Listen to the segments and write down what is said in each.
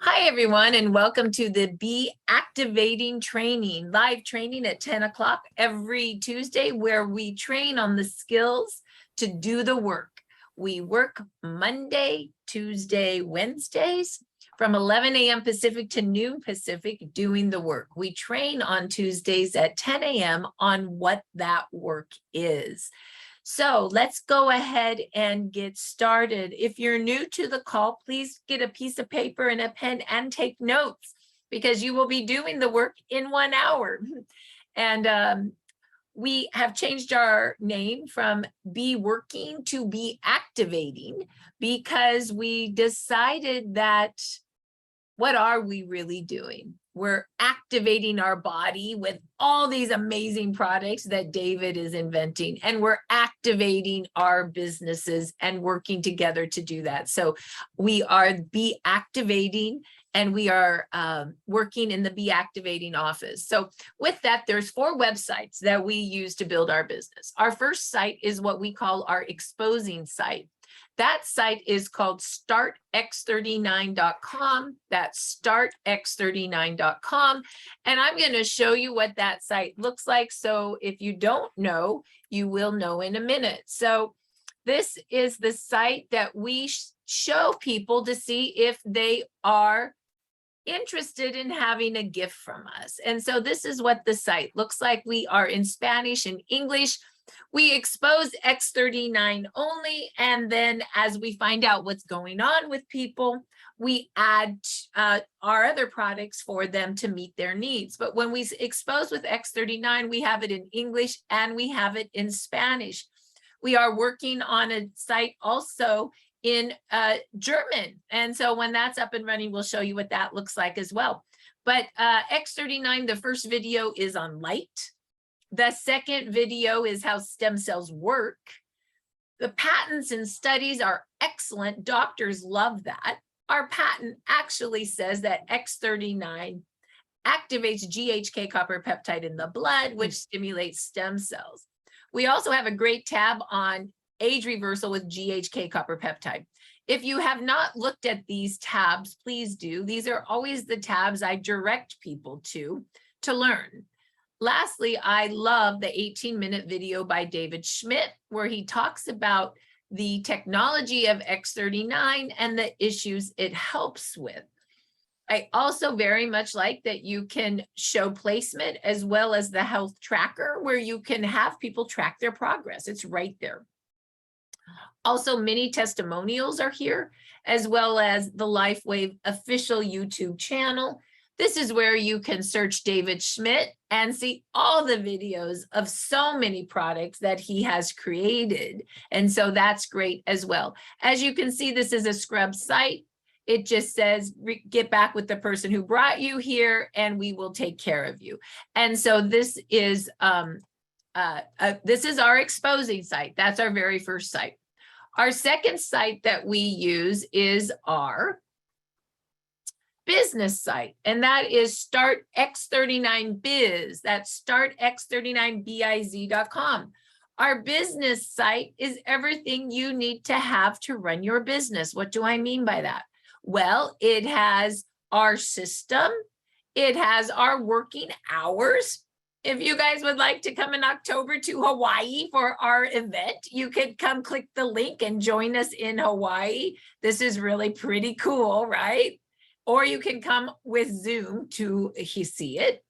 Hi, everyone, and welcome to the Be Activating Training, live training at 10 o'clock every Tuesday, where we train on the skills to do the work. We work Monday, Tuesday, Wednesdays from 11 a.m. Pacific to noon Pacific doing the work. We train on Tuesdays at 10 a.m. on what that work is. So let's go ahead and get started. If you're new to the call, please get a piece of paper and a pen and take notes because you will be doing the work in 1 hour. And we have changed our name from Be Working to Be Activating because we decided that what are we really doing? We're activating our body with all these amazing products that David is inventing, and we're activating our businesses and working together to do that. So we are Be Activating, and we are working in the Be Activating office. So with that, there's 4 websites that we use to build our business. Our first site is what we call our exposing site. That site is called startx39.com. That's startx39.com. And I'm going to show you what that site looks like. So if you don't know, you will know in a minute. So this is the site that we show people to see if they are interested in having a gift from us. And so this is what the site looks like. We are in Spanish and English. We expose X39 only, and then as we find out what's going on with people, we add our other products for them to meet their needs. But when we expose with X39, we have it in English and we have it in Spanish. We are working on a site also in German. And so when that's up and running, we'll show you what that looks like as well. But X39, the first video is on light. The second video is how stem cells work. The patents and studies are excellent. Doctors love that. Our patent actually says that X39 activates GHK copper peptide in the blood, which stimulates stem cells. We also have a great tab on age reversal with GHK copper peptide. If you have not looked at these tabs, please do. These are always the tabs I direct people to learn. Lastly, I love the 18-minute video by David Schmidt, where he talks about the technology of X39 and the issues it helps with. I also very much like that you can show placement as well as the health tracker, where you can have people track their progress. It's right there. Also, many testimonials are here, as well as the LifeWave official YouTube channel. This is where you can search David Schmidt and see all the videos of so many products that he has created. And so that's great as well. As you can see, this is a scrub site. It just says, get back with the person who brought you here and we will take care of you. And so this is our exposing site. That's our very first site. Our second site that we use is our business site, and that is startx39biz. That's startx39biz.com. Our business site is everything you need to have to run your business. What do I mean by that? Well, it has our system. It has our working hours. If you guys would like to come in October to Hawaii for our event, you could come click the link and join us in Hawaii. This is really pretty cool, right? Or you can come with Zoom to see it.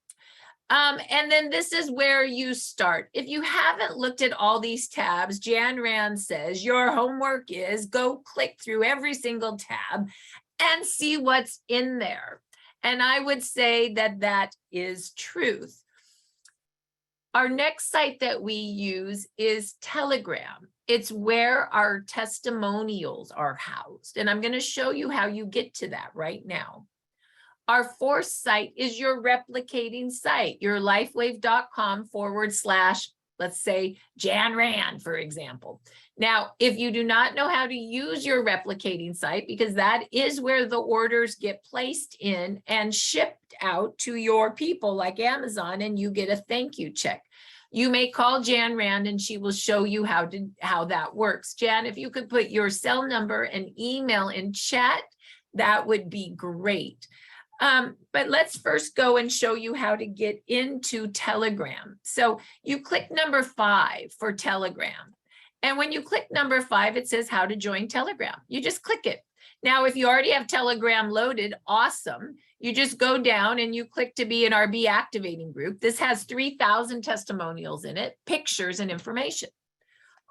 And then this is where you start. If you haven't looked at all these tabs, Jan Rand says your homework is go click through every single tab and see what's in there. And I would say that that is truth. Our next site that we use is Telegram. It's where our testimonials are housed. And I'm going to show you how you get to that right now. Our fourth site is your replicating site, your lifewave.com / let's say Jan Rand, for example. Now, if you do not know how to use your replicating site, because that is where the orders get placed in and shipped out to your people like Amazon, and you get a thank you check. You may call Jan Rand and she will show you how that works. Jan, if you could put your cell number and email in chat, that would be great. But let's first go and show you how to get into Telegram. So you click number 5 for Telegram. And when you click number 5, it says how to join Telegram. You just click it. Now, if you already have Telegram loaded, awesome. You just go down and you click to be in our Be Activating group. This has 3,000 testimonials in it, pictures and information.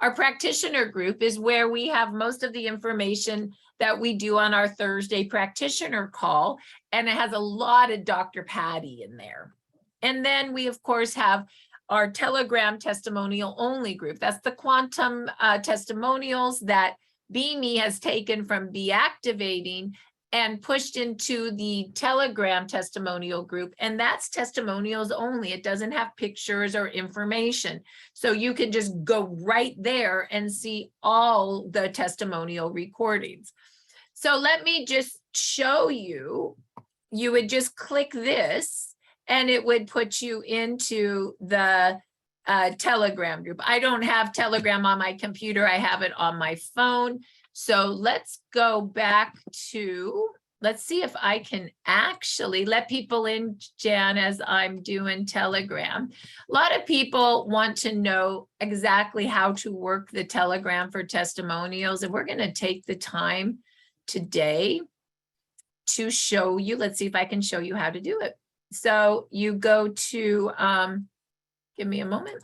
Our practitioner group is where we have most of the information that we do on our Thursday practitioner call, and it has a lot of Dr. Patty in there. And then we, of course, have our Telegram testimonial only group. That's the quantum testimonials that Beamy has taken from Be Activating and pushed into the Telegram testimonial group. And that's testimonials only. It doesn't have pictures or information. So you can just go right there and see all the testimonial recordings. So let me just show you. You would just click this and it would put you into the Telegram group. I don't have Telegram on my computer. I have it on my phone. So let's go back to, let's see if I can actually let people in, Jan, as I'm doing Telegram. A lot of people want to know exactly how to work the Telegram for testimonials, and we're going to take the time today to show you. Let's see if I can show you how to do it. So you go to, give me a moment.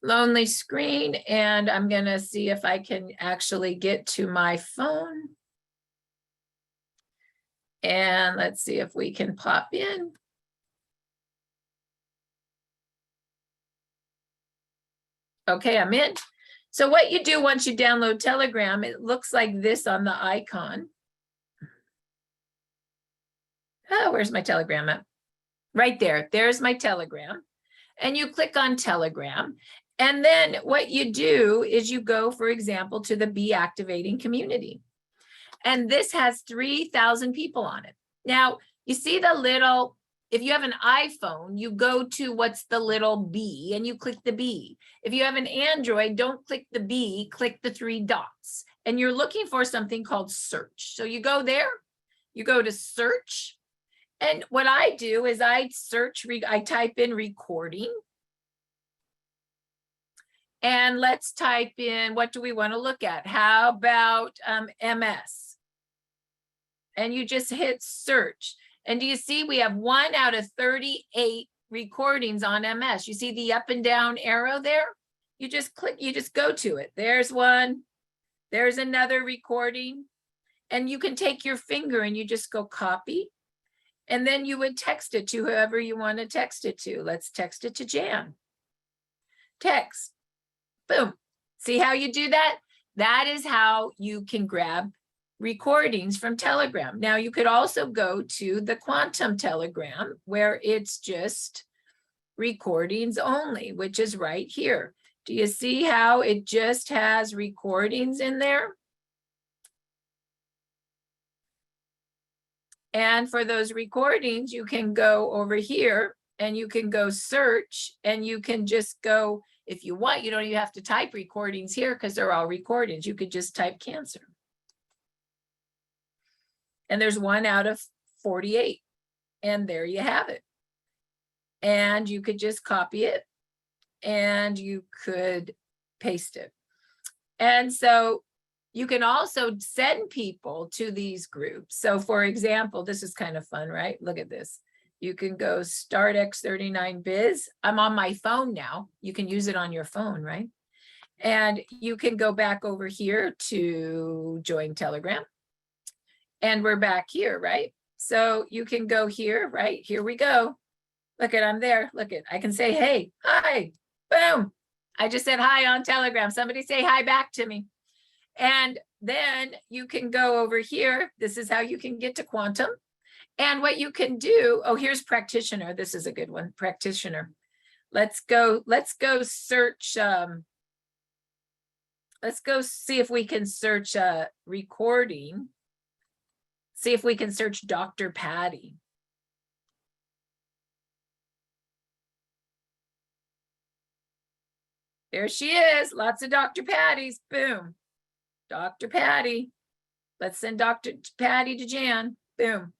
Lonely screen, and I'm going to see if I can actually get to my phone. And let's see if we can pop in. Okay, I'm in. So what you do once you download Telegram, it looks like this on the icon. Oh, where's my Telegram at? Right there. There's my Telegram. And you click on Telegram. And then what you do is you go, for example, to the Be Activating community. And this has 3,000 people on it. Now, you see the little, if you have an iPhone, you go to what's the little B and you click the B. If you have an Android, don't click the B, click the 3 dots. And you're looking for something called search. So you go there, you go to search. And what I do is I search, I type in recording. And let's type in, what do we want to look at? How about MS? And you just hit search. And do you see we have 1 out of 38 recordings on MS? You see the up and down arrow there? You just click, you just go to it. There's one, there's another recording. And you can take your finger and you just go copy. And then you would text it to whoever you want to text it to. Let's text it to Jan. Text. Boom. See how you do that? That is how you can grab recordings from Telegram. Now you could also go to the Quantum Telegram where it's just recordings only, which is right here. Do you see how it just has recordings in there? And for those recordings, you can go over here and you can go search and you can just go, if you want, you don't even have to type recordings here because they're all recordings. You could just type cancer. And there's 1 out of 48. And there you have it. And you could just copy it and you could paste it. And so you can also send people to these groups. So for example, this is kind of fun, right? Look at this. You can go start X39biz. I'm on my phone now. You can use it on your phone, right? And you can go back over here to join Telegram. And we're back here, right? So you can go here, right? Here we go. Look at, I'm there. Look at, I can say, hey, hi, boom. I just said hi on Telegram. Somebody say hi back to me. And then you can go over here. This is how you can get to Quantum. And what you can do, oh, here's practitioner. This is a good one, practitioner. Let's go search, let's go see if we can search recording. See if we can search Dr. Patty. There she is. Lots of Dr. Patty's. Boom. Dr. Patty. Let's send Dr. Patty to Jan. Boom.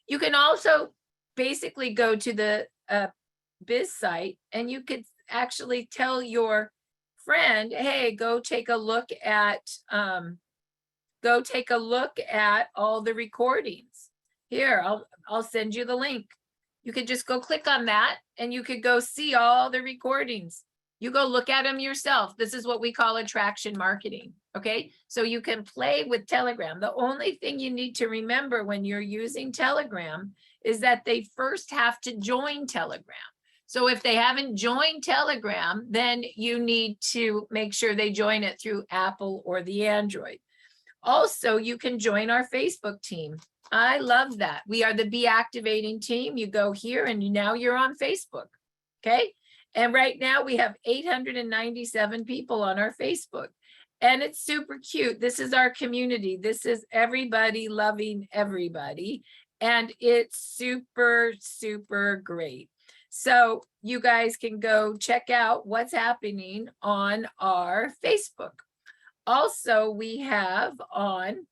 You can also basically go to the biz site and you could actually tell your friend, hey, go take a look at all the recordings. Here, I'll send you the link. You could just go click on that and you could go see all the recordings. You go look at them yourself. This is what we call attraction marketing. Okay, so you can play with Telegram. The only thing you need to remember when you're using Telegram is that they first have to join Telegram. So if they haven't joined Telegram, then you need to make sure they join it through Apple or the Android. Also, you can join our Facebook team. I love that. We are the Be Activating team. You go here and now you're on Facebook. Okay. And right now we have 897 people on our Facebook. And it's super cute. This is our community. This is everybody loving everybody. And it's super, super great. So you guys can go check out what's happening on our Facebook. Also, we have on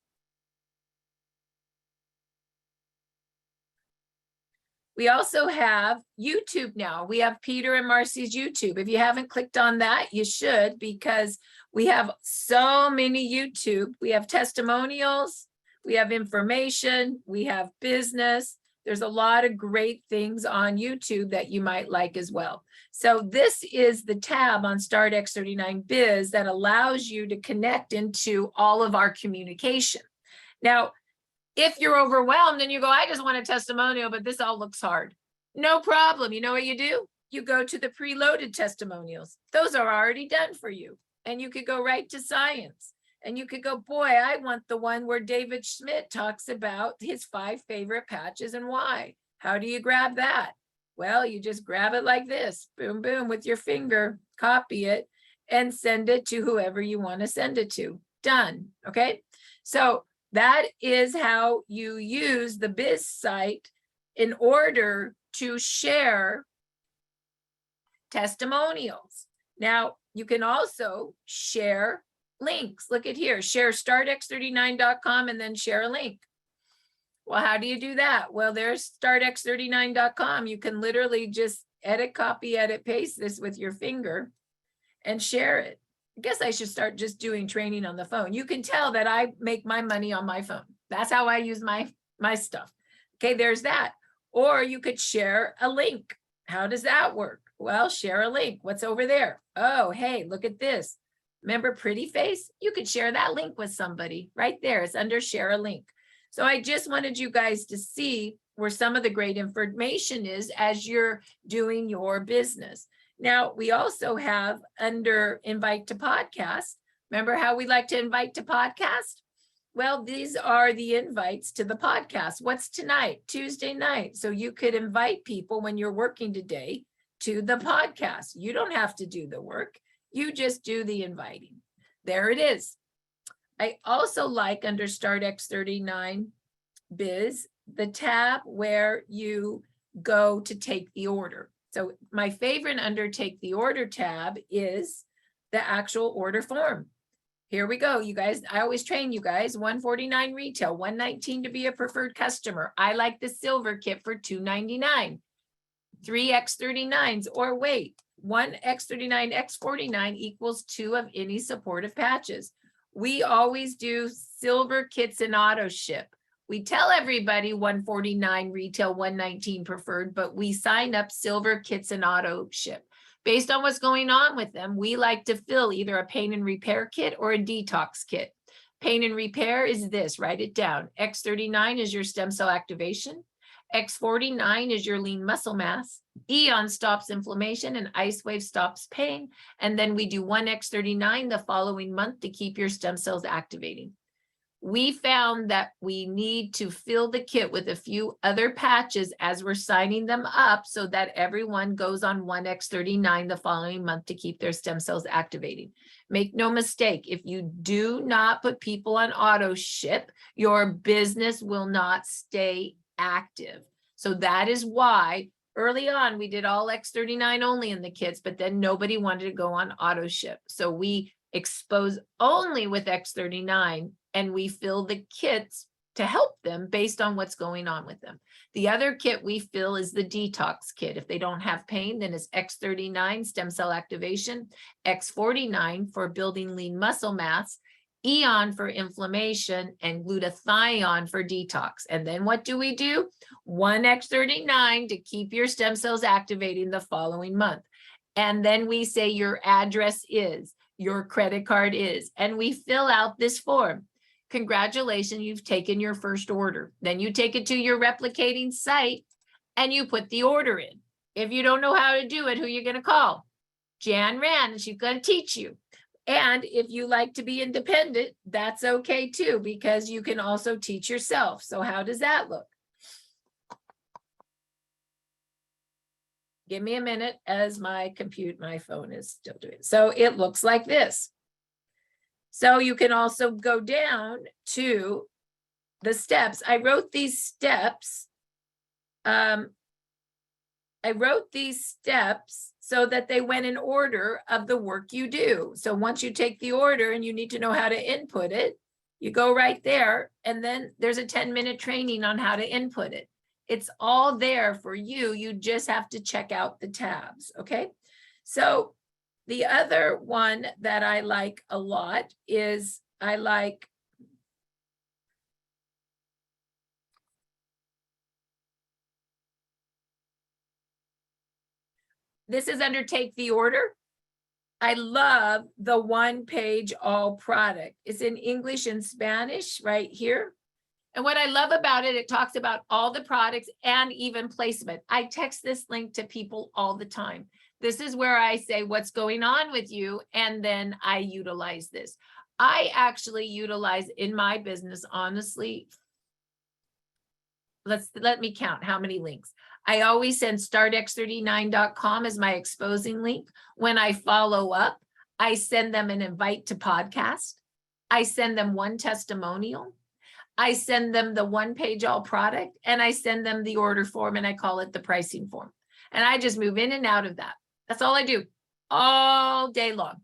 we also have YouTube now. We have Peter and Marci's YouTube. If you haven't clicked on that, you should, because we have so many YouTube. We have testimonials, we have information, we have business. There's a lot of great things on YouTube that you might like as well. So this is the tab on Start X39 Biz that allows you to connect into all of our communication. Now, if you're overwhelmed and you go, I just want a testimonial, but this all looks hard. No problem. You know what you do? You go to the preloaded testimonials. Those are already done for you. And you could go right to science. And you could go, boy, I want the one where David Schmidt talks about his 5 favorite patches and why. How do you grab that? Well, you just grab it like this, boom, boom, with your finger, copy it, and send it to whoever you want to send it to. Done. Okay. So that is how you use the Biz site in order to share testimonials. Now, you can also share links. Look at here, share startx39.com and then share a link. Well, how do you do that? Well, there's startx39.com. You can literally just edit, copy, edit, paste this with your finger and share it. I guess I should start just doing training on the phone. You can tell that I make my money on my phone. That's how I use my stuff. Okay, there's that. Or you could share a link. How does that work? Well, share a link. What's over there? Oh, hey, look at this. Remember Pretty Face? You could share that link with somebody right there. It's under share a link. So I just wanted you guys to see where some of the great information is as you're doing your business. Now, we also have under invite to podcast. Remember how we like to invite to podcast? Well, these are the invites to the podcast. What's tonight? Tuesday night. So you could invite people when you're working today to the podcast. You don't have to do the work. You just do the inviting. There it is. I also like under Start X39 Biz, the tab where you go to take the order. So my favorite under Take the Order tab is the actual order form. Here we go, you guys. I always train you guys. $149 retail, $119 to be a preferred customer. I like the silver kit for $299. 3 X39s, or wait, 1 X39, X49 equals 2 of any supportive patches. We always do silver kits and auto ship. We tell everybody $149 retail, $119 preferred, but we sign up silver kits and auto ship. Based on what's going on with them, we like to fill either a pain and repair kit or a detox kit. Pain and repair is this, write it down. X39 is your stem cell activation. X49 is your lean muscle mass. Eon stops inflammation and Ice Wave stops pain. And then we do 1 X39 the following month to keep your stem cells activating. We found that we need to fill the kit with a few other patches as we're signing them up so that everyone goes on 1 X39 the following month to keep their stem cells activating. Make no mistake, if you do not put people on auto ship, your business will not stay active. So that is why early on, we did all X39 only in the kits, but then nobody wanted to go on auto ship. So we expose only with X39 and we fill the kits to help them based on what's going on with them. The other kit we fill is the detox kit. If they don't have pain, then it's X39 stem cell activation, X49 for building lean muscle mass, Eon for inflammation, and glutathione for detox. And then what do? One X39 to keep your stem cells activating the following month. And then we say your address is, your credit card is, and we fill out this form. Congratulations, you've taken your first order. Then you take it to your replicating site and you put the order in. If you don't know how to do it, who are you going to call? Jan Rand, and she's going to teach you. And if you like to be independent, that's okay too, because you can also teach yourself. So how does that look? Give me a minute as my phone is still doing it. So it looks like this. So you can also go down to the steps. I wrote these steps. I wrote these steps so that they went in order of the work you do. So once you take the order and you need to know how to input it, you go right there, and then there's a 10-minute training on how to input it. It's all there for you. You just have to check out the tabs, okay? So the other one that I like a lot is this is under take the order. I love the one-page all product. It's in English and Spanish right here. And what I love about it, it talks about all the products and even placement. I text this link to people all the time. This is where I say what's going on with you, and then I utilize this. I actually utilize in my business, honestly, let me count how many links. I always send startx39.com as my exposing link. When I follow up, I send them an invite to podcast. I send them one testimonial. I send them the one-page all product, and I send them the order form, and I call it the pricing form. And I just move in and out of that. That's all I do all day long.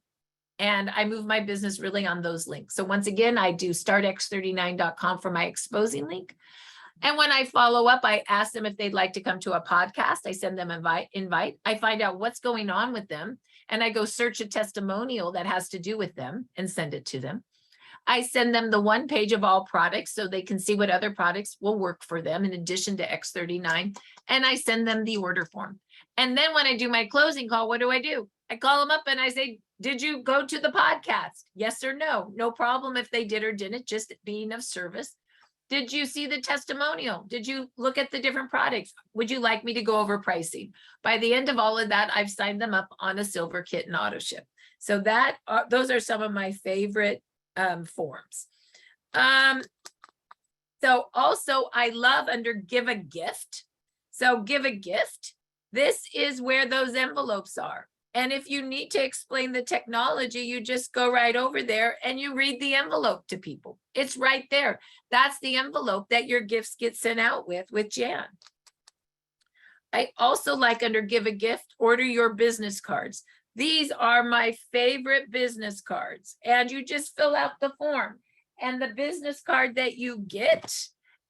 And I move my business really on those links. So once again, I do startx39.com for my exposing link. And when I follow up, I ask them if they'd like to come to a podcast. I send them an invite. I find out what's going on with them. And I go search a testimonial that has to do with them and send it to them. I send them the one page of all products so they can see what other products will work for them in addition to X39. And I send them the order form. And then when I do my closing call, what do? I call them up and I say, did you go to the podcast? Yes or no? No problem if they did or didn't, just being of service. Did you see the testimonial? Did you look at the different products? Would you like me to go over pricing? By the end of all of that, I've signed them up on a silver kit and auto ship. So that those are some of my favorite forms. So also I love under give a gift. So give a gift. This is where those envelopes are. And if you need to explain the technology, you just go right over there and you read the envelope to people. It's right there. That's the envelope that your gifts get sent out with Jan. I also like under give a gift, order your business cards. These are my favorite business cards. And you just fill out the form. And the business card that you get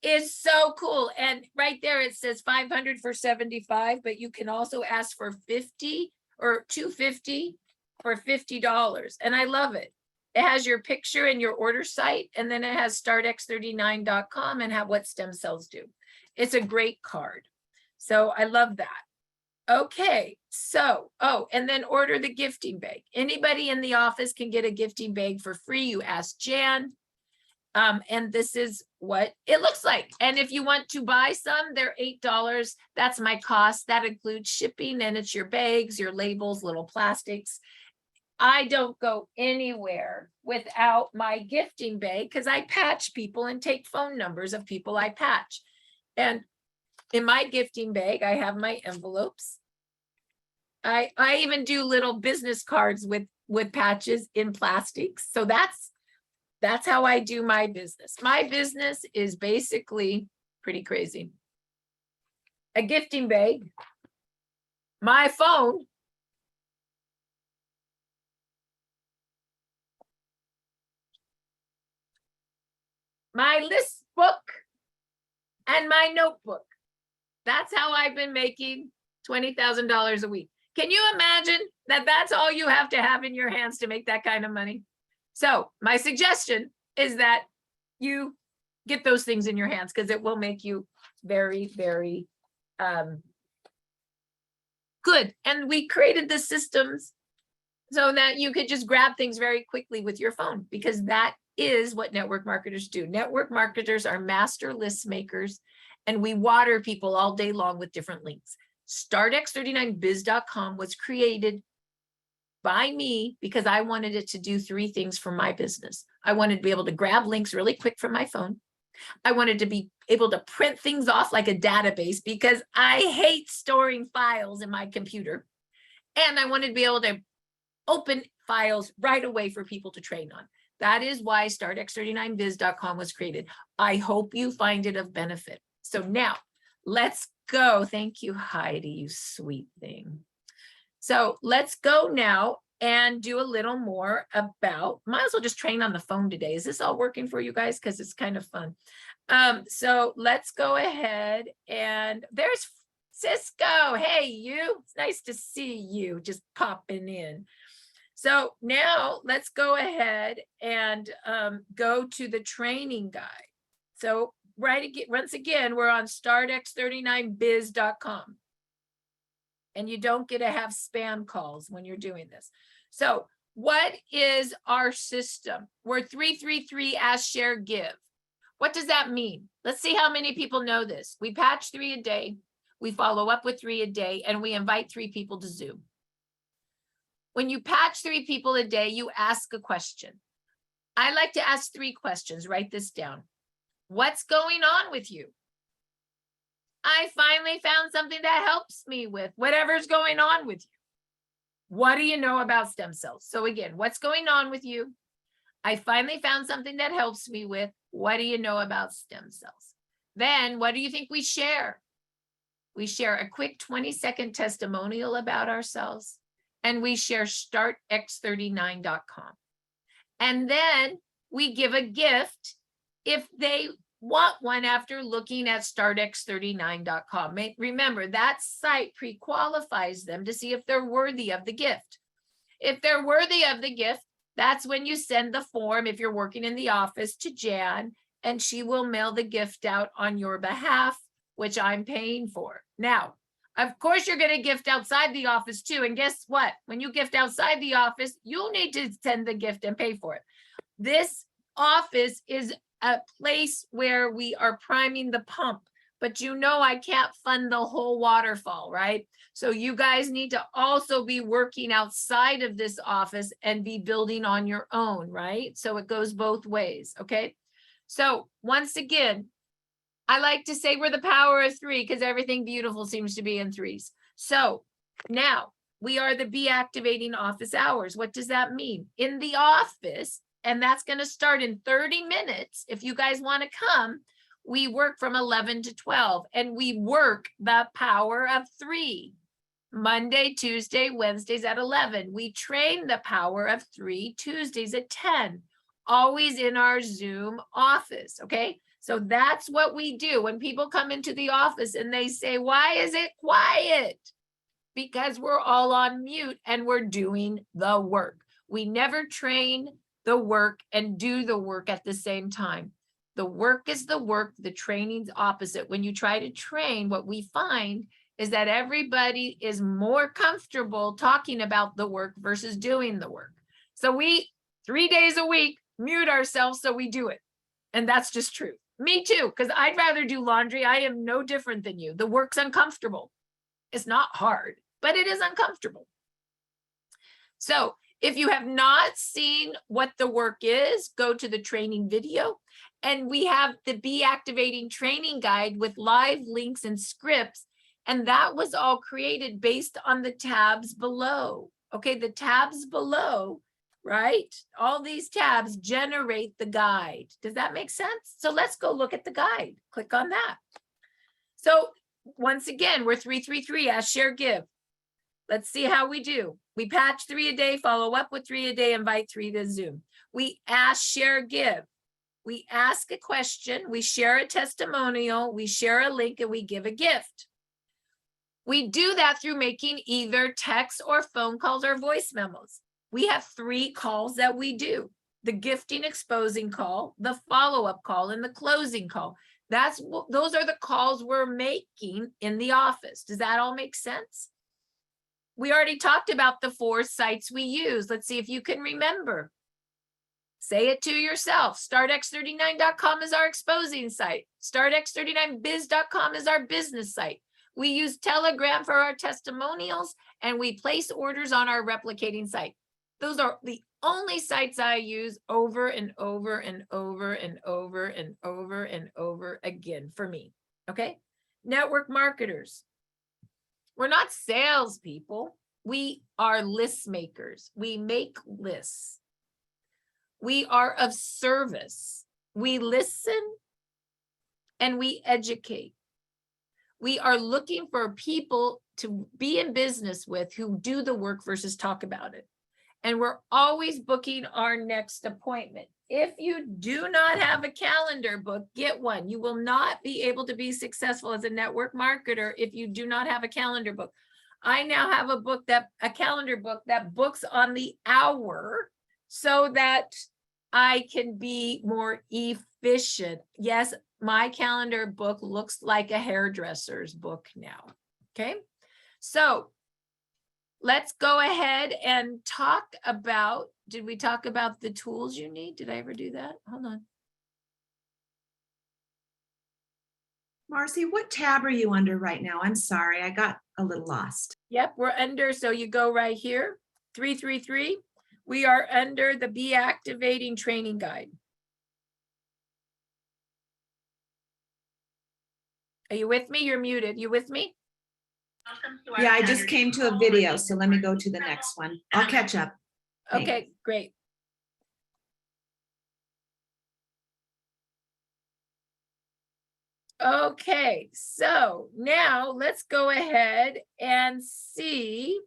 is so cool. And right there it says 500 for 75, but you can also ask for 50 or 250 for $50. And I love it. It has your picture and your order site, and then it has startx39.com and have what stem cells do. It's a great card. So I love that. Okay, so, and then order the gifting bag. Anybody in the office can get a gifting bag for free. You ask Jan. And this is what it looks like. And if you want to buy some, they're $8. That's my cost. That includes shipping, and it's your bags, your labels, little plastics. I don't go anywhere without my gifting bag because I patch people and take phone numbers of people I patch. And in my gifting bag, I have my envelopes. I even do little business cards with patches in plastics. So that's how I do my business. My business is basically pretty crazy. A gifting bag my phone, my list book, and my notebook. That's how I've been making $20,000 a week. Can you imagine that that's all you have to have in your hands to make that kind of money? So my suggestion is that you get those things in your hands because it will make you very, very good. And we created the systems so that you could just grab things very quickly with your phone, because that is what network marketers do. Network marketers are master list makers, and we water people all day long with different links. StartX39biz.com was created by me because I wanted it to do three things for my business. I wanted to be able to grab links really quick from my phone. I wanted to be able to print things off like a database because I hate storing files in my computer. And I wanted to be able to open files right away for people to train on. That is why StartX39biz.com was created. I hope you find it of benefit. So now let's go. Thank you, Heidi, you sweet thing. So let's go now and do a little more about, might as well just train on the phone today. Is this all working for you guys? Because it's kind of fun. So let's go ahead, and there's Cisco. Hey, you, it's nice to see you just popping in. So now let's go ahead and go to the training guide. So once again, we're on StartX39biz.com. And you don't get to have spam calls when you're doing this. So what is our system? We're 333 ask, share, give. What does that mean? Let's see how many people know this. We patch 3 a day. We follow up with 3 a day, and we invite 3 people to Zoom. When you patch 3 people a day, you ask a question. I like to ask 3 questions. Write this down. What's going on with you? I finally found something that helps me with whatever's going on with you. What do you know about stem cells? So again, what's going on with you? I finally found something that helps me with. What do you know about stem cells? Then what do you think we share? We share a quick 20-second testimonial about ourselves, and we share StartX39.com. And then we give a gift if they want one after looking at StartX39.com. Remember, that site pre-qualifies them to see if they're worthy of the gift. If they're worthy of the gift, that's when you send the form, if you're working in the office, to Jan, and she will mail the gift out on your behalf, which I'm paying for. Now, of course, you're going to gift outside the office too. And guess what? When you gift outside the office, you'll need to send the gift and pay for it. This office is a place where we are priming the pump, but you know I can't fund the whole waterfall, right? So you guys need to also be working outside of this office and be building on your own, right? So it goes both ways, okay? So once again, I like to say we're the power of 3 because everything beautiful seems to be in 3s. So now we are the Be Activating office hours. What does that mean? In the office, and that's going to start in 30 minutes. If you guys want to come, we work from 11 to 12, and we work the power of 3. Monday, Tuesday, Wednesdays at 11. We train the power of 3 Tuesdays at 10, always in our Zoom office, okay? So that's what we do. When people come into the office and they say, why is it quiet? Because we're all on mute and we're doing the work. We never train the work and do the work at the same time. The work is the work, the training's opposite. When you try to train, what we find is that everybody is more comfortable talking about the work versus doing the work. So we, 3 days a week, mute ourselves so we do it. And that's just true. Me too, because I'd rather do laundry. I am no different than you. The work's uncomfortable. It's not hard, but it is uncomfortable. So if you have not seen what the work is, go to the training video. And we have the Be Activating training guide with live links and scripts. And that was all created based on the tabs below. Okay, the tabs below, right? All these tabs generate the guide. Does that make sense? So let's go look at the guide. Click on that. So once again, we're 333 ask, share, give. Let's see how we do. We patch 3 a day, follow up with 3 a day, invite 3 to Zoom. We ask, share, give. We ask a question, we share a testimonial, we share a link, and we give a gift. We do that through making either text or phone calls or voice memos. We have 3 calls that we do: the gifting exposing call, the follow-up call, and the closing call. Those are the calls we're making in the office. Does that all make sense? We already talked about the 4 sites we use. Let's see if you can remember. Say it to yourself. StartX39.com is our exposing site. StartX39biz.com is our business site. We use Telegram for our testimonials, and we place orders on our replicating site. Those are the only sites I use over and over and over and over and over and over again for me. Okay. Network marketers. We're not salespeople. We are list makers. We make lists. We are of service. We listen and we educate. We are looking for people to be in business with who do the work versus talk about it. And we're always booking our next appointment. If you do not have a calendar book, get one. You will not be able to be successful as a network marketer if you do not have a calendar book. I now have a calendar book that books on the hour so that I can be more efficient. Yes, my calendar book looks like a hairdresser's book now. Okay, so let's go ahead and talk about, did we talk about the tools you need? Did I ever do that? Hold on. Marci, what tab are you under right now? I'm sorry, I got a little lost. Yep, we're under, so you go right here, 333. We are under the Be Activating Training Guide. Are you with me? You're muted. You with me? Yeah, I just came to a video, so let me go to the next one. I'll catch up. Thanks. Okay, great. Okay, so now let's go ahead and see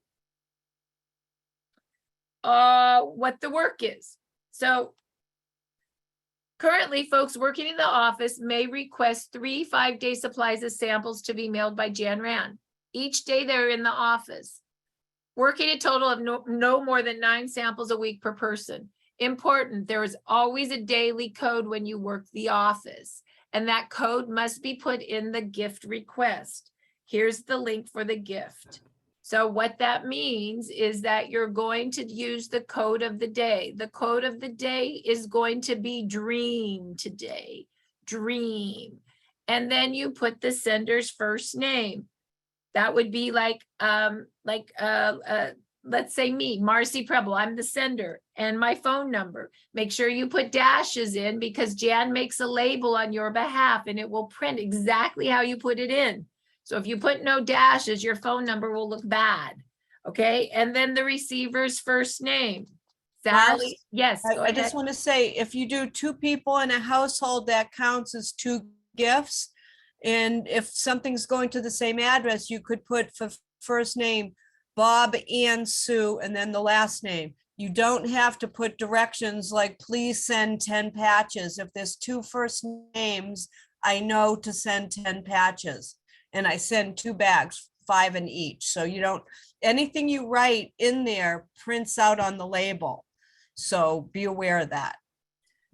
what the work is. So currently, folks working in the office may request 3 5-day supplies of samples to be mailed by Jan Rand. Each day they're in the office, working a total of no more than 9 samples a week per person. Important, there is always a daily code when you work the office, and that code must be put in the gift request. Here's the link for the gift. So what that means is that you're going to use the code of the day. The code of the day is going to be dream today, dream. And then you put the sender's first name. That would be let's say me, Marci Preble, I'm the sender, and my phone number. Make sure you put dashes in because Jan makes a label on your behalf and it will print exactly how you put it in. So if you put no dashes, your phone number will look bad. Okay. And then the receiver's first name. Sally. Yes. I just want to say, if you do 2 people in a household, that counts as 2 gifts. And if something's going to the same address, you could put for first name, Bob and Sue, and then the last name. You don't have to put directions like, please send 10 patches. If there's 2 first names, I know to send 10 patches. And I send 2 bags, 5 in each. So you don't, anything you write in there prints out on the label. So be aware of that.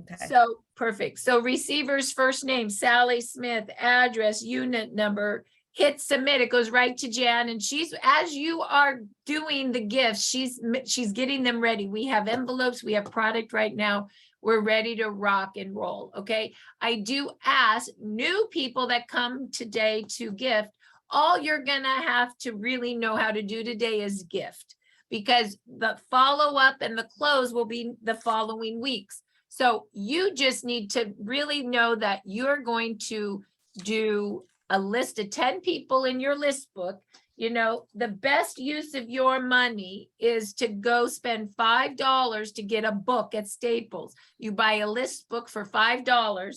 Okay. So perfect. So receiver's first name, Sally Smith, address, unit number, hit submit. It goes right to Jan, and she's, as you are doing the gifts, she's getting them ready. We have envelopes, we have product right now. We're ready to rock and roll. Okay. I do ask new people that come today to gift, all you're going to have to really know how to do today is gift, because the follow-up and the close will be the following weeks. So you just need to really know that you're going to do a list of 10 people in your list book. You know, the best use of your money is to go spend $5 to get a book at Staples. You buy a list book for $5.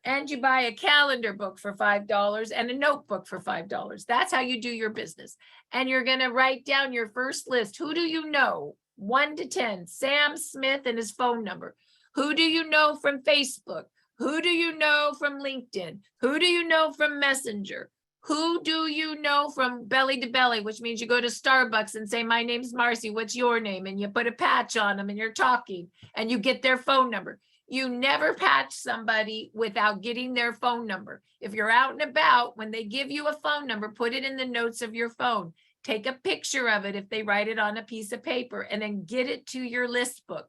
and you buy a calendar book for $5 and a notebook for $5. That's how you do your business. And you're going to write down your first list. Who do you know? 1 to 10, Sam Smith and his phone number. Who do you know from Facebook? Who do you know from LinkedIn? Who do you know from Messenger? Who do you know from belly to belly, which means you go to Starbucks and say, my name's Marci, what's your name? And you put a patch on them and you're talking and you get their phone number. You never patch somebody without getting their phone number. If you're out and about, when they give you a phone number, put it in the notes of your phone. Take a picture of it if they write it on a piece of paper, and then get it to your list book.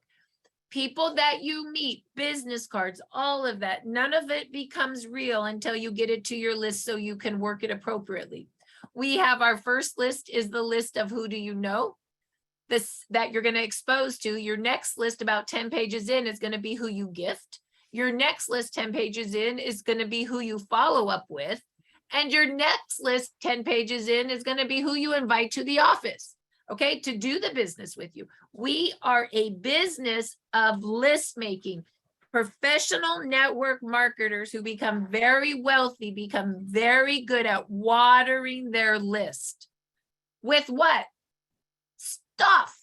People that you meet, business cards, all of that, none of it becomes real until you get it to your list so you can work it appropriately. We have our first list is the list of who do you know this that you're going to expose to. Your next list about 10 pages in is going to be who you gift. Your next list 10 pages in is going to be who you follow up with. And your next list 10 pages in is going to be who you invite to the office. Okay, to do the business with you. We are a business of list making. Professional network marketers who become very wealthy become very good at watering their list. With what? Stuff.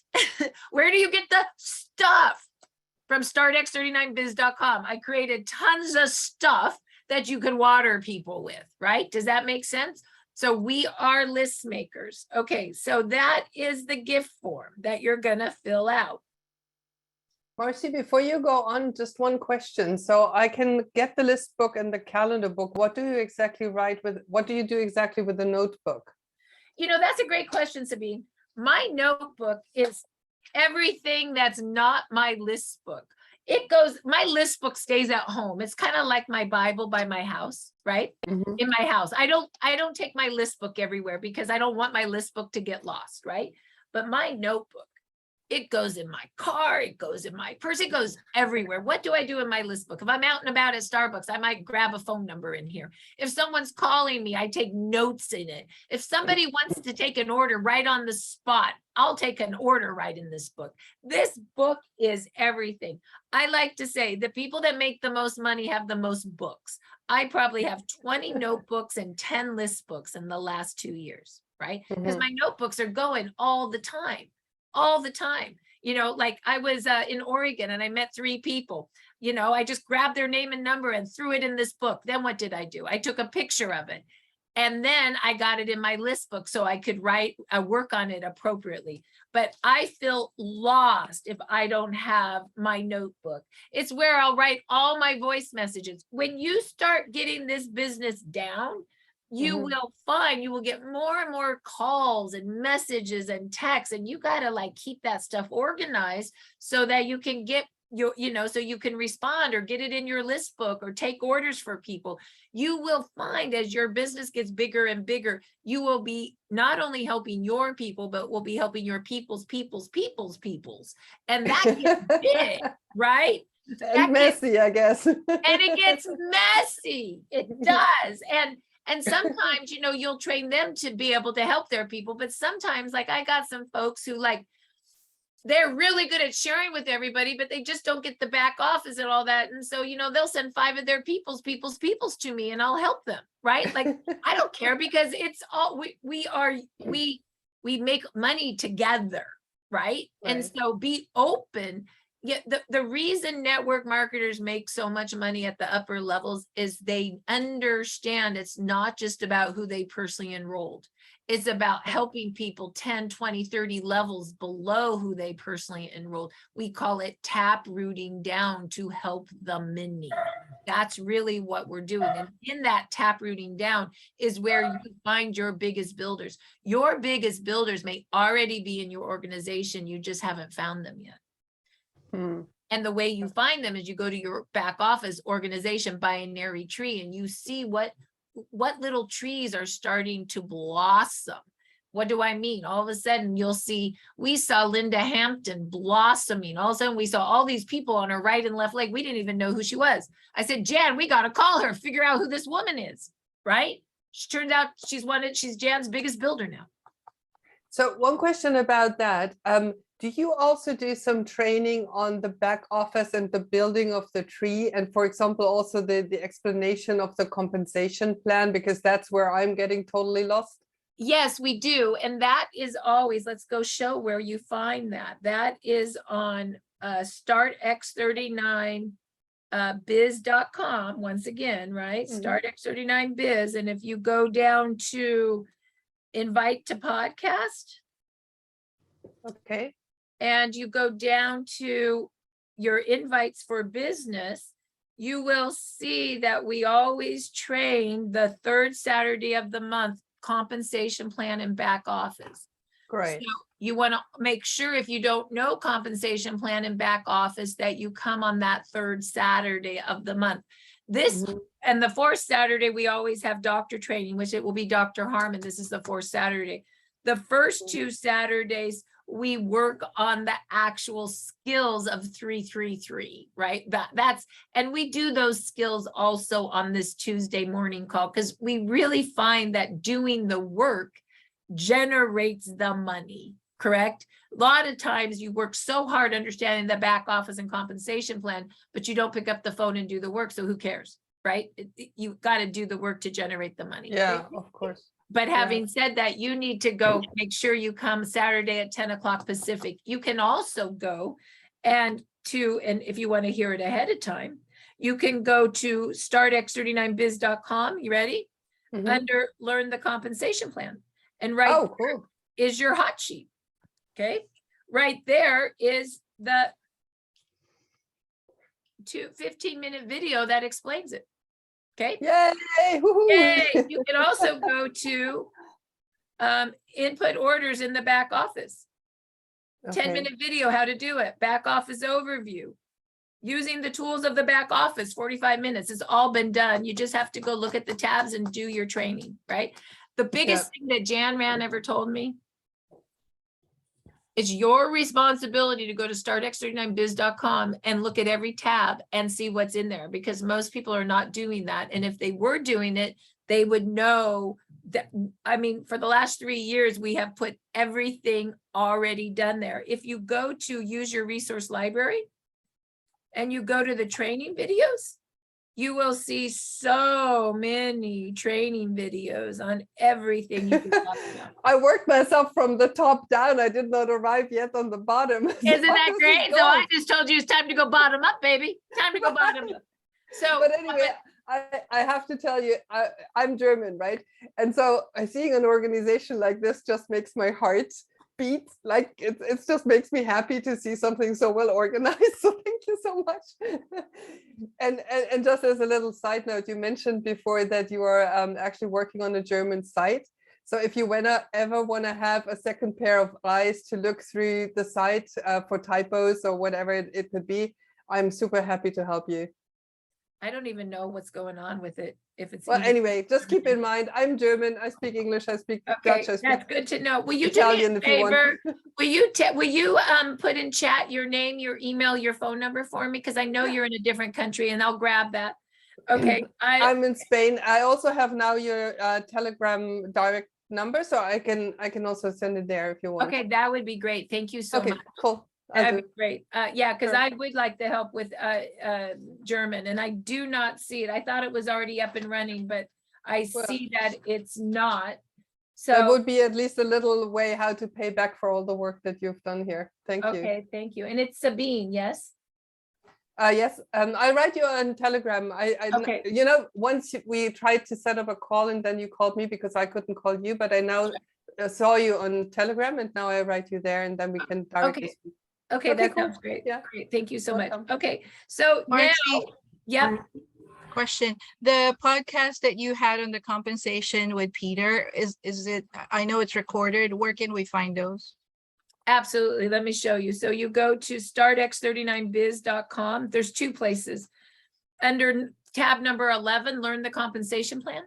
Where do you get the stuff? From startx39biz.com. I created tons of stuff that you can water people with, right? Does that make sense? So we are list makers. Okay, so that is the gift form that you're gonna fill out. Marci, before you go on, just one question. So I can get the list book and the calendar book. What do you exactly write with, what do you do exactly with the notebook? You know, that's a great question, Sabine. My notebook is everything that's not my list book. It goes, my list book stays at home. It's kind of like my Bible by my house, right? Mm-hmm. In my house. I don't take my list book everywhere because I don't want my list book to get lost, right? But my notebook, it goes in my car, it goes in my purse, it goes everywhere. What do I do in my list book? If I'm out and about at Starbucks, I might grab a phone number in here. If someone's calling me, I take notes in it. If somebody wants to take an order right on the spot, I'll take an order right in this book. This book is everything. I like to say the people that make the most money have the most books. I probably have 20 notebooks and 10 list books in the last 2 years, right? Because my notebooks are going all the time. All the time. You know, like I was in Oregon and I met 3 people. You know, I just grabbed their name and number and threw it in this book. Then what did I do? I took a picture of it. And then I got it in my list book so I could work on it appropriately. But I feel lost if I don't have my notebook. It's where I'll write all my voice messages. When you start getting this business down, you will find you will get more and more calls and messages and texts, and you got to like keep that stuff organized so that you can get your, you know, so you can respond or get it in your list book or take orders for people. You will find as your business gets bigger and bigger, you will be not only helping your people, but will be helping your people's. And that gets big, right? And messy, I guess. And it gets messy. It does. And sometimes, you know, you'll train them to be able to help their people. But sometimes, like I got some folks who like, they're really good at sharing with everybody, but they just don't get the back office and all that. And so, you know, they'll send 5 of their people's to me and I'll help them, right? Like, I don't care because it's all, we make money together, right? And so be open. Yeah, the reason network marketers make so much money at the upper levels is they understand it's not just about who they personally enrolled. It's about helping people 10, 20, 30 levels below who they personally enrolled. We call it tap rooting down to help the mini. That's really what we're doing. And in that tap rooting down is where you find your biggest builders. Your biggest builders may already be in your organization. You just haven't found them yet. And the way you find them is you go to your back office organization binary tree and you see what little trees are starting to blossom. What do I mean? All of a sudden you'll see, we saw Linda Hampton blossoming. All of a sudden we saw all these people on her right and left leg. We didn't even know who she was. I said, Jan, we got to call her, figure out who this woman is, right? She turns out she's Jan's biggest builder now. So one question about that. Do you also do some training on the back office and the building of the tree? And for example, also the explanation of the compensation plan, because that's where I'm getting totally lost. Yes, we do. And that is always, let's go show where you find that. That is on startx39 biz.com once again, right? Mhm. StartX39 biz. And if you go down to invite to podcast Okay. and you go down to your invites for business, you will see that we always train the third Saturday of the month compensation plan and back office. Great. So you want to make sure if you don't know compensation plan and back office that you come on that third Saturday of the month. This Mhm. and the fourth Saturday, we always have doctor training, which it will be Dr. Harmon. This is the fourth Saturday. The first two Saturdays, we work on the actual skills of 333, right? That's, and we do those skills also on this Tuesday morning call, because we really find that doing the work generates the money, correct? A lot of times you work so hard understanding the back office and compensation plan, but you don't pick up the phone and do the work. So who cares, right? You got to do the work to generate the money. Yeah, of course. But having said that, you need to go make sure you come Saturday at 10 o'clock Pacific. You can also go and if you want to hear it ahead of time, you can go to startx39biz.com. You ready? Mhm. Under learn the compensation plan. And right Oh, cool. is your hot sheet. Okay. Right there is the 15-minute video that explains it. Okay. Yay. Woohoo. Yay. You can also go to input orders in the back office. 10-minute video, how to do it. Back office overview. Using the tools of the back office, 45 minutes. It's all been done. You just have to go look at the tabs and do your training, right? The biggest thing that Jan Ran ever told me is your responsibility to go to startx39biz.com and look at every tab and see what's in there, because most people are not doing that. And if they were doing it, they would know that, I mean, for the last 3 years, we have put everything already done there. If you go to use your resource library and you go to the training videos, you will see so many training videos on everything you can talk about. I worked myself from the top down. I did not arrive yet on the bottom. Isn't that great? So I just told you it's time to go bottom up, baby. Time to go bottom up. So, but anyway, I have to tell you, I'm German, right? And so seeing an organization like this just makes my heart beat. Like it just makes me happy to see something so well organized. So thank you so much. And just as a little side note, you mentioned before that you are actually working on a German site. So if you ever want to have a second pair of eyes to look through the site for typos or whatever it could be, I'm super happy to help you. I don't even know what's going on with it. If it's well, anyway, just keep in mind, I'm German. I speak English. I speak Dutch. I speak that's good to know. Will you Italian do if me a you want. favor? Will you put in chat your name, your email, your phone number for me? Because I know you're in a different country, and I'll grab that. Okay. I'm in Spain. I also have now your Telegram direct number, so I can also send it there if you want. Okay, that would be great. Thank you so much. Cool. That'd be great. Yeah, because Sure. I would like to help with German, and I do not see it. I thought it was already up and running, but I see that it's not. So that would be at least a little way how to pay back for all the work that you've done here. Thank you. Okay, thank you. And it's Sabine, yes? Yes, I'll write you on Telegram. Okay. You know, once we tried to set up a call and then you called me because I couldn't call you, but I now saw you on Telegram and now I write you there and then we can directly speak. Okay, Okay, that cool. sounds great. Yeah. Great. Thank you so Welcome. much. Okay, so now, Marci, yep. question. The podcast that you had on the compensation with Peter, is it, I know it's recorded. Where can we find those? Absolutely. Let me show you. So you go to startx39biz.com. There's two places. Under tab number 11, learn the compensation plan.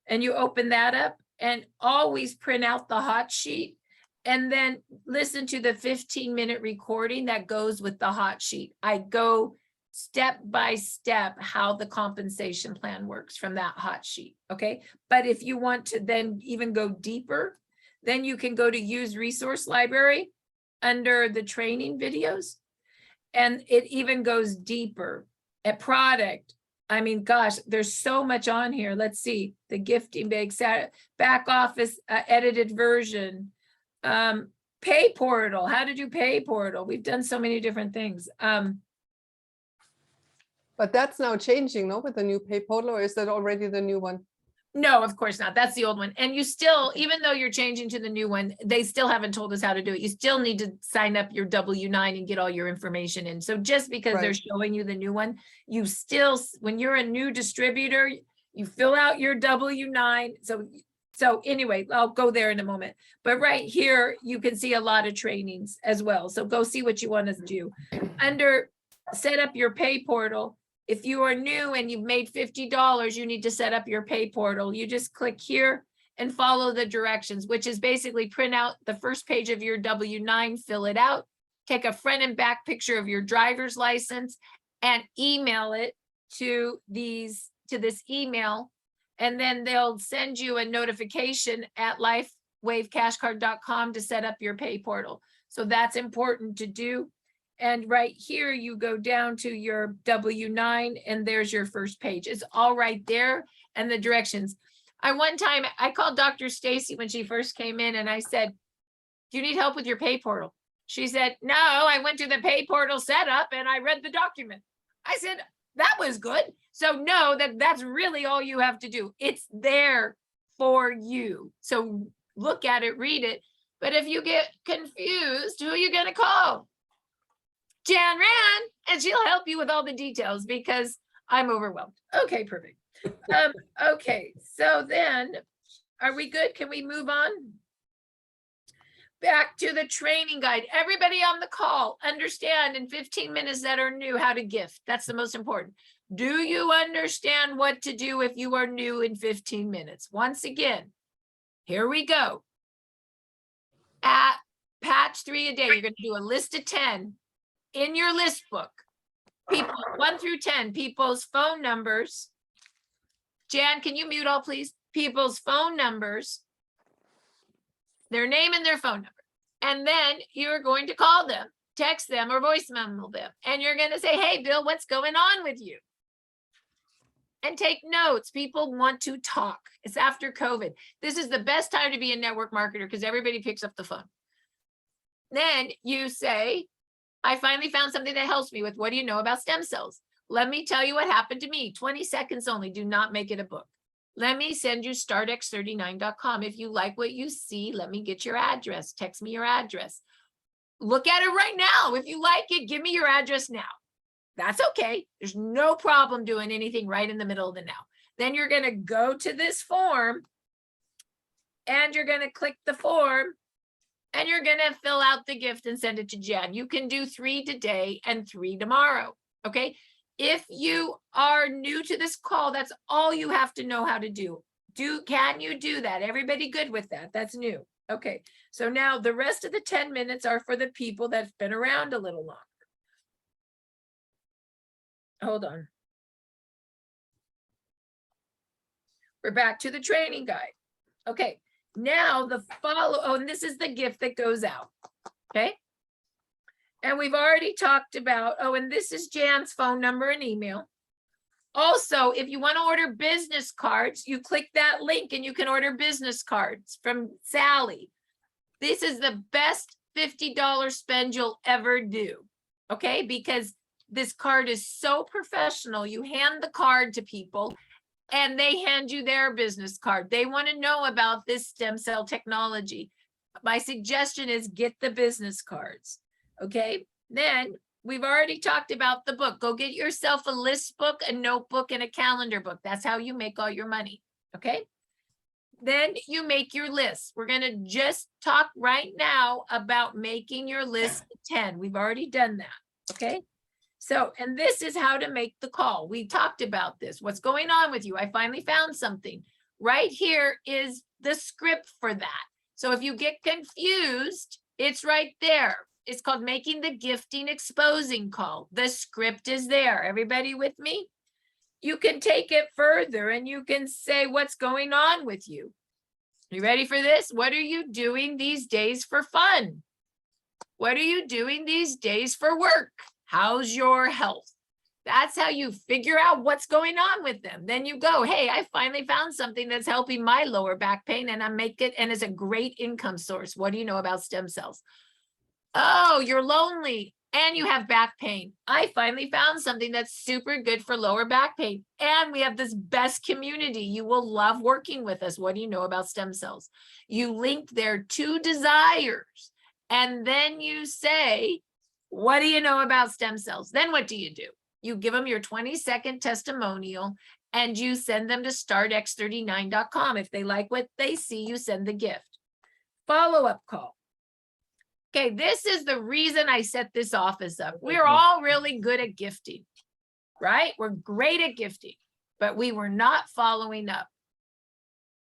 And you open that up and always print out the hot sheet and then listen to the 15-minute recording that goes with the hot sheet. I go step by step how the compensation plan works from that hot sheet. Okay. But if you want to then even go deeper, Then you can go to use resource library under the training videos. And it even goes deeper at product. I mean, gosh, there's so much on here. Let's see, the gifting bag, back office, edited version, pay portal, how to do pay portal. We've done so many different things. But that's now changing, no, with the new pay portal, or is that already the new one? No, of course not. That's the old one. And you still, even though you're changing to the new one, they still haven't told us how to do it. You still need to sign up your W-9 and get all your information in. So just because they're Right. showing you the new one, you still, when you're a new distributor, you fill out your W-9. So anyway, I'll go there in a moment. But right here, you can see a lot of trainings as well. So go see what you want to do. Under set up your pay portal, if you are new and you've made $50, you need to set up your pay portal. You just click here and follow the directions, which is basically print out the first page of your W-9, fill it out, take a front and back picture of your driver's license and email it to this email. And then they'll send you a notification at lifewavecashcard.com to set up your pay portal. So that's important to do. And right here, you go down to your W-9 and there's your first page. It's all right there and the directions. One time I called Dr. Stacy when she first came in and I said, do you need help with your pay portal? She said, no, I went to the pay portal setup and I read the document. I said, that was good. So know that that's really all you have to do. It's there for you. So look at it, read it. But if you get confused, who are you going to call? Jan Rand, and she'll help you with all the details because I'm overwhelmed. Okay, perfect. Okay, so then are we good? Can we move on? Back to the training guide. Everybody on the call, understand in 15 minutes that are new how to gift. That's the most important. Do you understand what to do if you are new in 15 minutes? Once again, here we go. At patch 3 a day, you're going to do a list of 10. In your list book, people 1 through 10, people's phone numbers. Jan, can you mute all, please? People's phone numbers, their name and their phone number. And then you're going to call them, text them, or voice memo them. And you're going to say, hey, Bill, what's going on with you? And take notes. People want to talk. It's after COVID. This is the best time to be a network marketer because everybody picks up the phone. Then you say, I finally found something that helps me with what do you know about stem cells? Let me tell you what happened to me. 20 seconds only. Do not make it a book. Let me send you startx39.com. If you like what you see, let me get your address. Text me your address. Look at it right now. If you like it, give me your address now. That's okay. There's no problem doing anything right in the middle of the now. Then you're going to go to this form and you're going to click the form. And you're going to fill out the gift and send it to Jen. You can do 3 today and 3 tomorrow. Okay. If you are new to this call, that's all you have to know how to do. Can you do that? Everybody good with that? That's new. Okay. So now the rest of the 10 minutes are for the people that's been around a little longer. Hold on. We're back to the training guide. Okay. Now and this is the gift that goes out, okay? And we've already talked about, and this is Jan's phone number and email. Also, if you want to order business cards, you click that link and you can order business cards from Sally. This is the best $50 spend you'll ever do, okay? Because this card is so professional. You hand the card to people and they hand you their business card. They want to know about this stem cell technology. My suggestion is get the business cards, okay? Then we've already talked about the book. Go get yourself a list book, a notebook, and a calendar book. That's how you make all your money, okay? Then you make your list. We're going to just talk right now about making your list of 10. We've already done that, okay? So, and this is how to make the call. We talked about this. What's going on with you? I finally found something. Right here is the script for that. So if you get confused, it's right there. It's called making the gifting exposing call. The script is there. Everybody with me? You can take it further and you can say what's going on with you. You ready for this? What are you doing these days for fun? What are you doing these days for work? How's your health? That's how you figure out what's going on with them. Then you go, hey, I finally found something that's helping my lower back pain and I make it, and it's a great income source. What do you know about stem cells? Oh, you're lonely and you have back pain. I finally found something that's super good for lower back pain. And we have this best community. You will love working with us. What do you know about stem cells? You link their two desires. And then you say, what do you know about stem cells? Then what do? You give them your 20-second testimonial and you send them to startx39.com. If they like what they see, you send the gift. Follow-up call. Okay, this is the reason I set this office up. We're all really good at gifting, right? We're great at gifting, but we were not following up.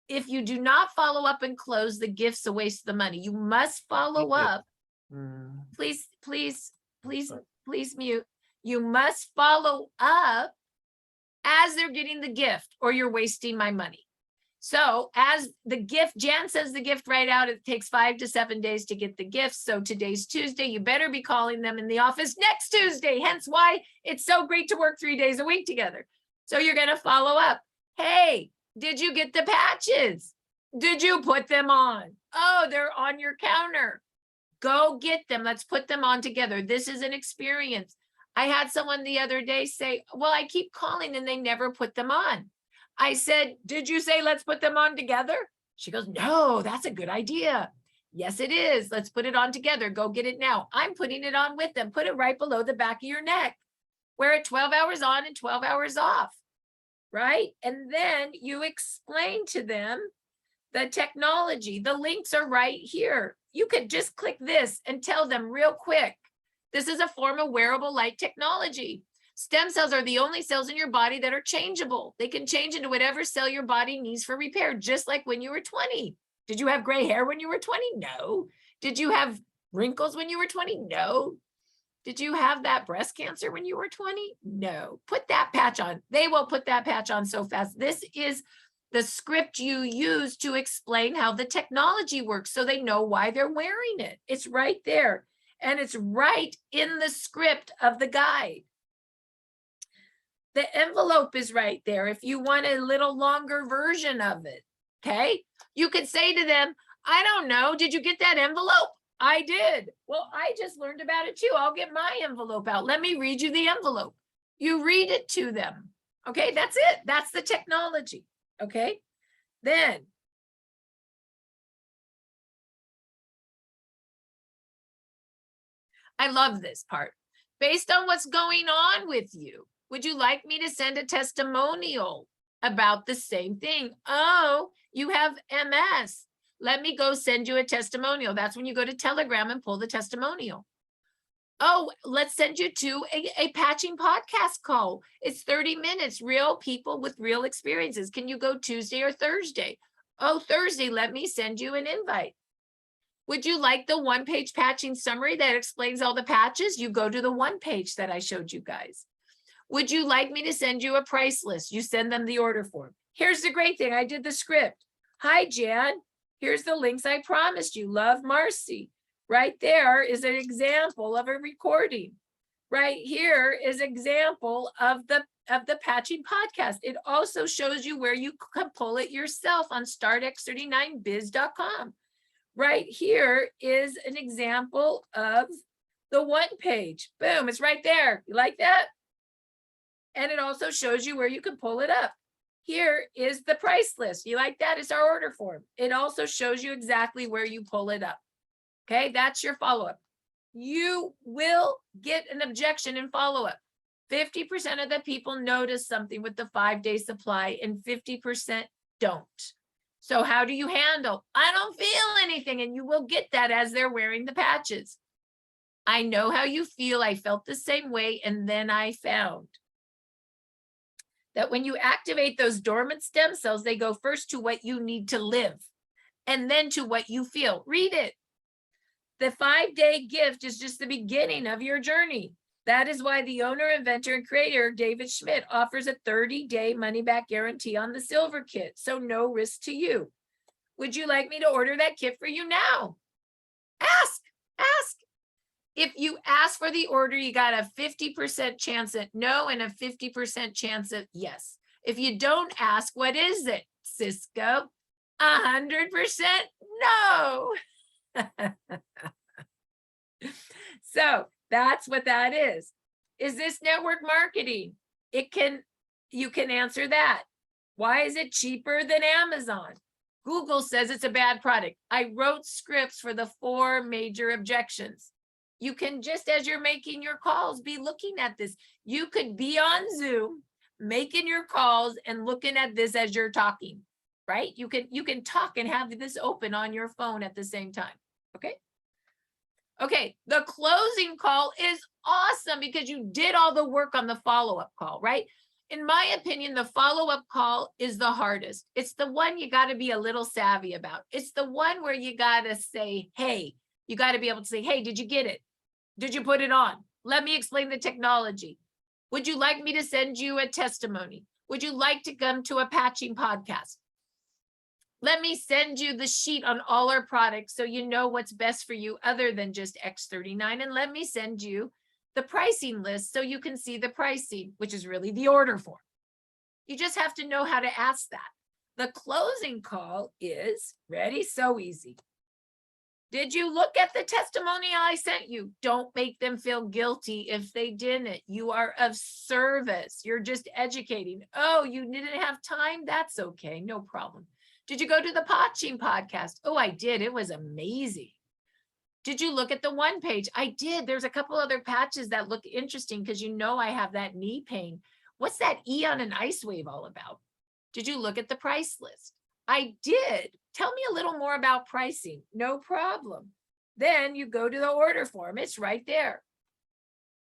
If you do not follow up and close, the gift's a waste of the money. You must follow up. Please mute. You must follow up as they're getting the gift or you're wasting my money. So as the gift, Jan sends the gift right out. It takes 5 to 7 days to get the gift. So today's Tuesday. You better be calling them in the office next Tuesday. Hence why it's so great to work 3 days a week together. So you're going to follow up. Hey, did you get the patches? Did you put them on? Oh, they're on your counter. Go get them. Let's put them on together. This is an experience. I had someone the other day say, well, I keep calling and they never put them on. I said, did you say, let's put them on together? She goes, no, that's a good idea. Yes, it is. Let's put it on together. Go get it now. I'm putting it on with them. Put it right below the back of your neck. Wear it 12 hours on and 12 hours off, right? And then you explain to them the technology. The links are right here. You could just click this and tell them real quick. This is a form of wearable light technology. Stem cells are the only cells in your body that are changeable. They can change into whatever cell your body needs for repair, just like when you were 20. Did you have gray hair when you were 20? No. Did you have wrinkles when you were 20? No. Did you have that breast cancer when you were 20? No. Put that patch on. They will put that patch on so fast. This is the script you use to explain how the technology works so they know why they're wearing it. It's right there. And it's right in the script of the guide. The envelope is right there if you want a little longer version of it, okay? You could say to them, I don't know, did you get that envelope? I did. Well, I just learned about it too. I'll get my envelope out. Let me read you the envelope. You read it to them, okay? That's it. That's the technology, okay? Then, I love this part. Based on what's going on with you, would you like me to send a testimonial about the same thing? Oh, you have MS. Let me go send you a testimonial. That's when you go to Telegram and pull the testimonial. Oh, let's send you to a patching podcast call. It's 30 minutes, real people with real experiences. Can you go Tuesday or Thursday? Oh, Thursday, let me send you an invite. Would you like the one-page patching summary that explains all the patches? You go to the one page that I showed you guys. Would you like me to send you a price list? You send them the order form. Here's the great thing. I did the script. Hi, Jan. Here's the links I promised you. Love, Marci. Right there is an example of a recording. Right here is an example of the patching podcast. It also shows you where you can pull it yourself on startx39biz.com. Right here is an example of the one page. Boom, it's right there. You like that? And it also shows you where you can pull it up. Here is the price list. You like that? It's our order form. It also shows you exactly where you pull it up. Okay, that's your follow-up. You will get an objection in follow-up. 50% of the people notice something with the 5-day supply and 50% don't. So how do you handle? I don't feel anything, and you will get that as they're wearing the patches. I know how you feel. I felt the same way, and then I found that when you activate those dormant stem cells, they go first to what you need to live and then to what you feel. Read it. The 5-day gift is just the beginning of your journey. That is why the owner, inventor, and creator, David Schmidt, offers a 30-day money-back guarantee on the silver kit, so no risk to you. Would you like me to order that kit for you now? Ask. If you ask for the order, you got a 50% chance at no and a 50% chance at yes. If you don't ask, what is it, Cisco? 100% no. So that's what that is. Is this network marketing? You can answer that. Why is it cheaper than Amazon? Google says it's a bad product. I wrote scripts for the 4 major objections. You can, just as you're making your calls, be looking at this. You could be on Zoom, making your calls and looking at this as you're talking, right? You can talk and have this open on your phone at the same time, okay? Okay, the closing call is awesome because you did all the work on the follow-up call, right? In my opinion, the follow-up call is the hardest. It's the one you got to be a little savvy about. It's the one where you got to say, hey, you got to be able to say, hey, did you get it? Did you put it on? Let me explain the technology. Would you like me to send you a testimony? Would you like to come to a patching podcast? Let me send you the sheet on all our products so you know what's best for you other than just X39. And let me send you the pricing list so you can see the pricing, which is really the order form. You just have to know how to ask that. The closing call is ready, so easy. Did you look at the testimonial I sent you? Don't make them feel guilty if they didn't. You are of service. You're just educating. Oh, you didn't have time? That's okay, no problem. Did you go to the Patching podcast? Oh, I did. It was amazing. Did you look at the one page? I did. There's a couple other patches that look interesting because you know I have that knee pain. What's that Eon and Ice Wave all about? Did you look at the price list? I did. Tell me a little more about pricing. No problem. Then you go to the order form. It's right there.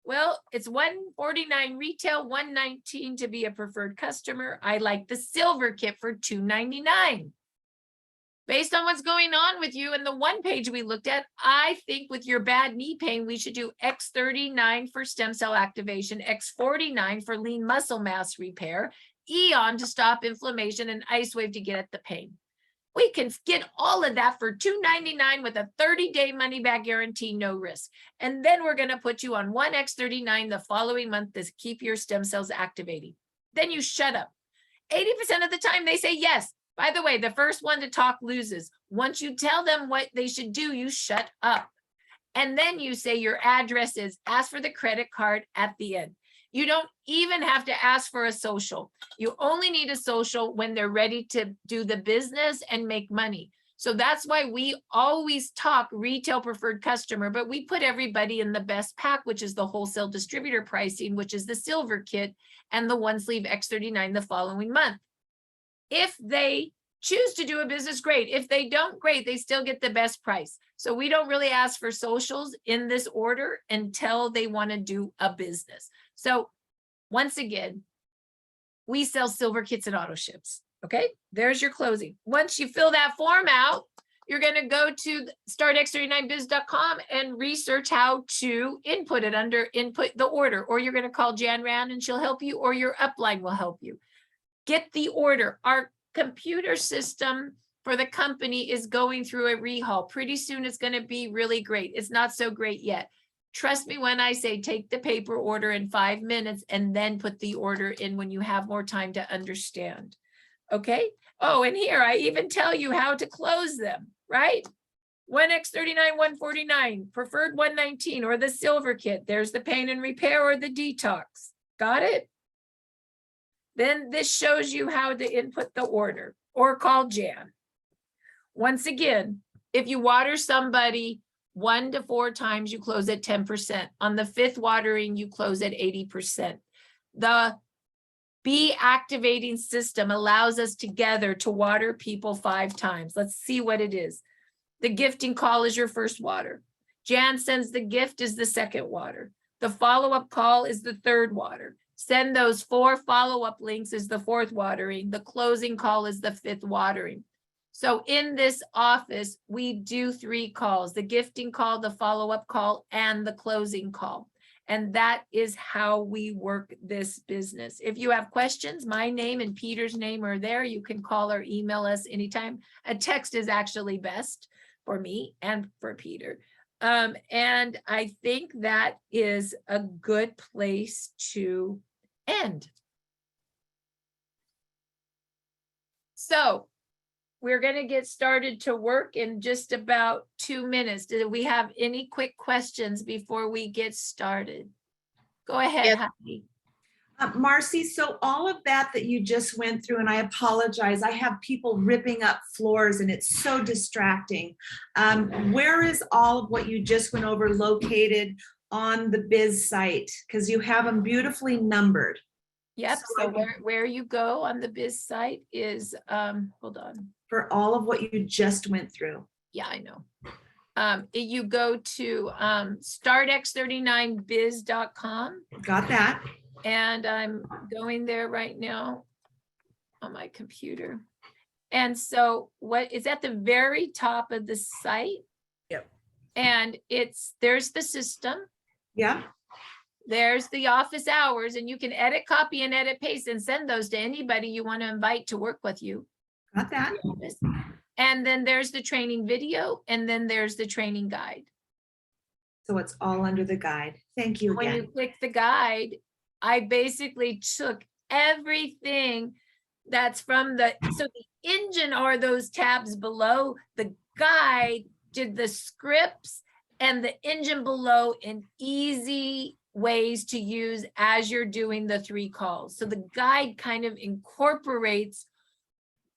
Well, it's $149 retail, $119 to be a preferred customer. I like the silver kit for $299. Based on what's going on with you and the one page we looked at, I think with your bad knee pain, we should do X39 for stem cell activation, X49 for lean muscle mass repair, Eon to stop inflammation, and Ice Wave to get at the pain. We can get all of that for $299 with a 30-day money-back guarantee, no risk. And then we're going to put you on one X39 the following month to keep your stem cells activating. Then you shut up. 80% of the time they say yes. By the way, the first one to talk loses. Once you tell them what they should do, you shut up. And then you say your address is, ask for the credit card at the end. You don't even have to ask for a social. You only need a social when they're ready to do the business and make money. So that's why we always talk retail preferred customer, but we put everybody in the best pack, which is the wholesale distributor pricing, which is the silver kit and the one sleeve X39 the following month. If they choose to do a business, great. If they don't, great. They still get the best price. So we don't really ask for socials in this order until they want to do a business. So once again, we sell silver kits and auto ships. Okay, there's your closing. Once you fill that form out, you're going to go to startx39biz.com and research how to input it under input the order, or you're going to call Jan Rand and she'll help you, or your upline will help you. Get the order. Our computer system for the company is going through a rehaul. Pretty soon it's going to be really great. It's not so great yet. Trust me when I say take the paper order in 5 minutes and then put the order in when you have more time to understand. Okay. Oh, and here I even tell you how to close them, right? 1X39, 149, preferred 119, or the silver kit. There's the pain and repair or the detox. Got it? Then this shows you how to input the order or call Jan. Once again, if you water somebody 1 to 4 times, you close at 10%. On the 5th watering, you close at 80%. The bee activating system allows us together to water people 5 times. Let's see what it is. The gifting call is your first water. Jan sends the gift is the 2nd water. The follow-up call is the 3rd water. Send those 4 follow-up links is the 4th watering. The closing call is the 5th watering. So in this office, we do 3 calls, the gifting call, the follow-up call, and the closing call. And that is how we work this business. If you have questions, my name and Peter's name are there. You can call or email us anytime. A text is actually best for me and for Peter. And I think that is a good place to end. So we're going to get started to work in just about 2 minutes. Do we have any quick questions before we get started? Go ahead, Yes. Heidi. Marci, so all of that you just went through, and I apologize, I have people ripping up floors and it's so distracting. Where is all of what you just went over located on the biz site? Because you have them beautifully numbered. Yep, So so where you go on the biz site is, hold on. For all of what you just went through. Yeah, I know. You go to startx39biz.com, Got that? and I'm going there right now on my computer. And so what is at the very top of the site? Yep. And there's the system, Yeah. there's the office hours, and you can edit, copy, and edit, paste, and send those to anybody you want to invite to work with you. Got that? And then there's the training video, and then there's the training guide. So it's all under the guide. Thank you When you again. click the guide, I basically took everything that's from so the engine are those tabs below. The guide did the scripts and the engine below in easy ways to use as you're doing the 3 calls. So the guide kind of incorporates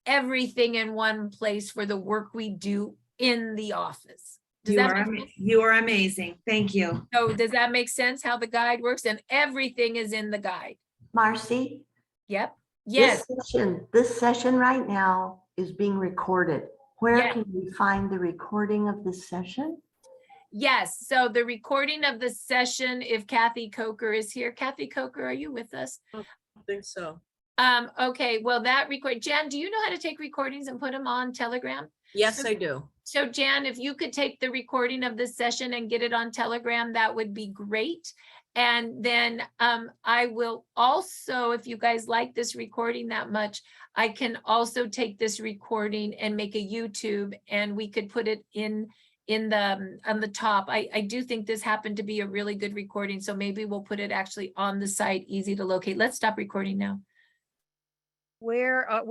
everything in one place for the work we do in the office. Does You that are, make sense? you are amazing. Thank you. So does that make sense how the guide works? And everything is in the guide. Marci, Yep. Yes. this session right now is being recorded. Where Yeah. can we find the recording of this session? Yes. So the recording of the session, if Kathy Coker is here. Kathy Coker, are you with us? I think so. Okay, well, that Jan, do you know how to take recordings and put them on Telegram? Yes, I do. So Jan, if you could take the recording of this session and get it on Telegram, that would be great. And then I will also, if you guys like this recording that much, I can also take this recording and make a YouTube, and we could put it on the top. I do think this happened to be a really good recording, so maybe we'll put it actually on the site, easy to locate. Let's stop recording now. Where, which